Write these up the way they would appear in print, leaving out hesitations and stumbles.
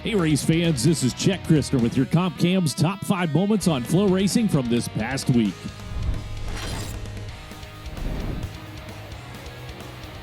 Hey race fans, this is Chet Christner with your Comp Cam's top 5 moments on FloRacing from this past week.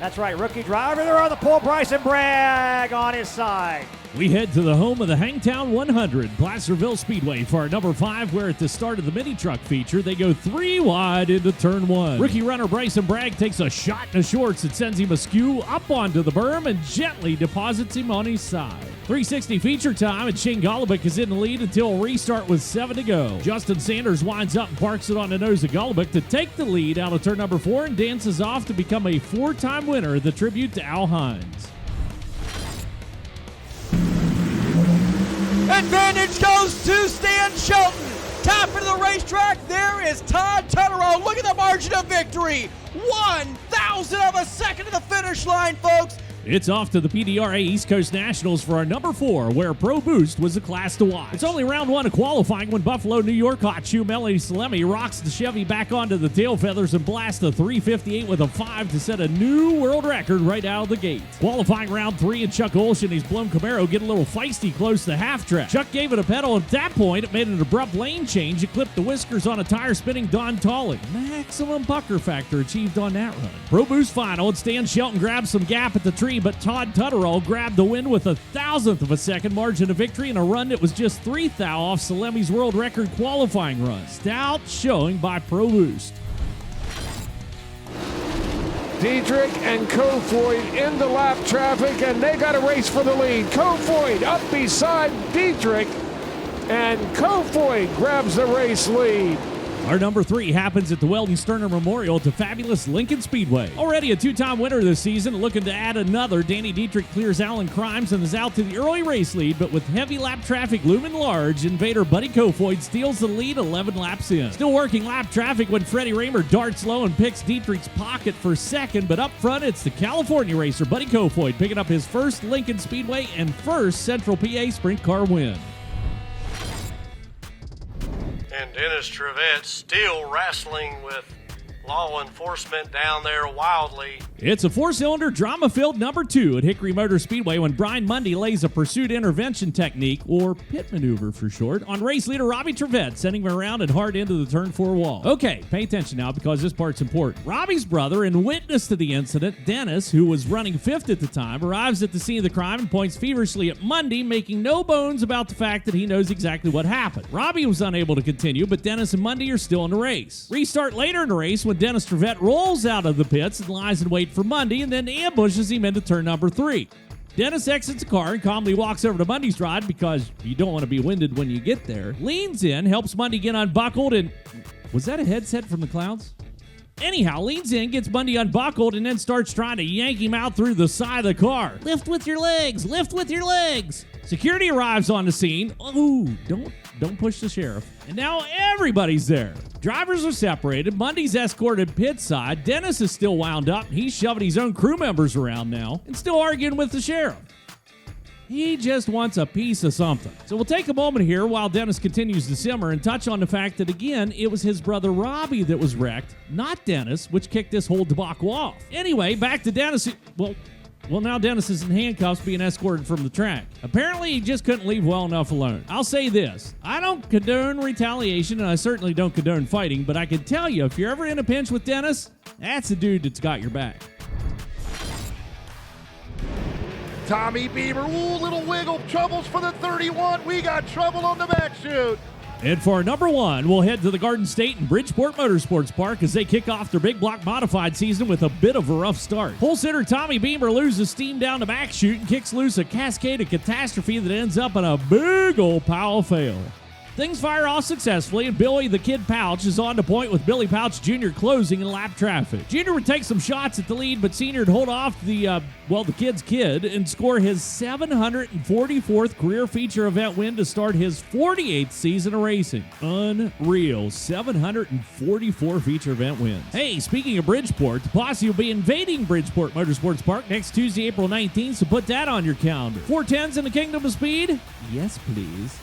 That's right, rookie driver there on the pole, Bryson Bragg on his side. We head to the home of the Hangtown 100, Placerville Speedway, for our number 5, where at the start of the mini truck feature, they go 3 wide into turn 1. Rookie runner Bryson Bragg takes a shot in the shorts that sends him askew up onto the berm and gently deposits him on his side. 360 feature time, and Shane Golubic is in the lead until a restart with 7 to go. Justin Sanders winds up and parks it on the nose of Golubic to take the lead out of turn number 4 and dances off to become a 4-time winner, the tribute to Al Hines. Advantage goes to Stan Shelton. Top of the racetrack, there is Todd Tutterow. Look at the margin of victory. 1,000 of a second to the finish line, folks. It's off to the PDRA East Coast Nationals for our number 4, where Pro Boost was a class to watch. It's only round 1 of qualifying when Buffalo, New York hot shoe Melanie Salemi rocks the Chevy back onto the tail feathers and blasts the 358 with a 5 to set a new world record right out of the gate. Qualifying round 3, and Chuck Olsch and his blown Camaro get a little feisty close to the half track. Chuck gave it a pedal, and at that point it made an abrupt lane change. It clipped the whiskers on a tire spinning Don Tolly. Maximum pucker factor achieved on that run. Pro Boost final, and Stan Shelton grabs some gap at the tree, but Todd Tutterow grabbed the win with a 1,000th of a second margin of victory in a run that was just 3 thou off Salemi's world record qualifying run. Stout showing by Pro Boost. Dietrich and Kofoid into lap traffic, and they got a race for the lead. Kofoid up beside Dietrich, and Kofoid grabs the race lead. Our number 3 happens at the Weldon Sterner Memorial to fabulous Lincoln Speedway. Already a 2-time winner this season, looking to add another, Danny Dietrich clears Alan Crimes and is out to the early race lead, but with heavy lap traffic looming large, invader Buddy Kofoid steals the lead 11 laps in. Still working lap traffic when Freddie Raymer darts low and picks Dietrich's pocket for second, but up front it's the California racer Buddy Kofoid picking up his first Lincoln Speedway and first Central PA Sprint Car win. And Dennis Trevette still wrestling with law enforcement down there wildly. It's a 4-cylinder, drama-filled number 2 at Hickory Motor Speedway when Brian Mundy lays a pursuit intervention technique, or pit maneuver for short, on race leader Robbie Trevette, sending him around and hard into the turn 4 wall. Okay, pay attention now because this part's important. Robbie's brother and witness to the incident, Dennis, who was running 5th at the time, arrives at the scene of the crime and points feverishly at Mundy, making no bones about the fact that he knows exactly what happened. Robbie was unable to continue, but Dennis and Mundy are still in the race. Restart later in the race when Dennis Trevette rolls out of the pits and lies in wait for Mundy and then ambushes him into turn number 3. Dennis exits the car and calmly walks over to Mundy's ride because you don't want to be winded when you get there. Leans in, helps Mundy get unbuckled, and was that a headset from the clouds? Anyhow, leans in, gets Mundy unbuckled, and then starts trying to yank him out through the side of the car. Lift with your legs! Lift with your legs! Security arrives on the scene. Oh, don't push the sheriff. And now everybody's there. Drivers are separated. Mundy's escorted pit side. Dennis is still wound up. He's shoving his own crew members around now and still arguing with the sheriff. He just wants a piece of something. So we'll take a moment here while Dennis continues to simmer and touch on the fact that, again, it was his brother Robbie that was wrecked, not Dennis, which kicked this whole debacle off. Anyway, back to Dennis. Well, now Dennis is in handcuffs being escorted from the track. Apparently, he just couldn't leave well enough alone. I'll say this. I don't condone retaliation, and I certainly don't condone fighting, but I can tell you, if you're ever in a pinch with Dennis, that's the dude that's got your back. Tommy Beaver, ooh, little wiggle, troubles for the 31. We got trouble on the back chute. And for our number 1, we'll head to the Garden State and Bridgeport Motorsports Park as they kick off their big block modified season with a bit of a rough start. Pole sitter Tommy Beamer loses steam down the back chute and kicks loose a cascade of catastrophe that ends up in a big old pile of fail. Things fire off successfully, and Billy the Kid Pouch is on the point with Billy Pouch Jr. closing in lap traffic. Jr. would take some shots at the lead, but Sr. would hold off the kid's kid and score his 744th career feature event win to start his 48th season of racing. Unreal. 744 feature event wins. Hey, speaking of Bridgeport, the Posse will be invading Bridgeport Motorsports Park next Tuesday, April 19th, so put that on your calendar. 410s in the Kingdom of Speed? Yes, please.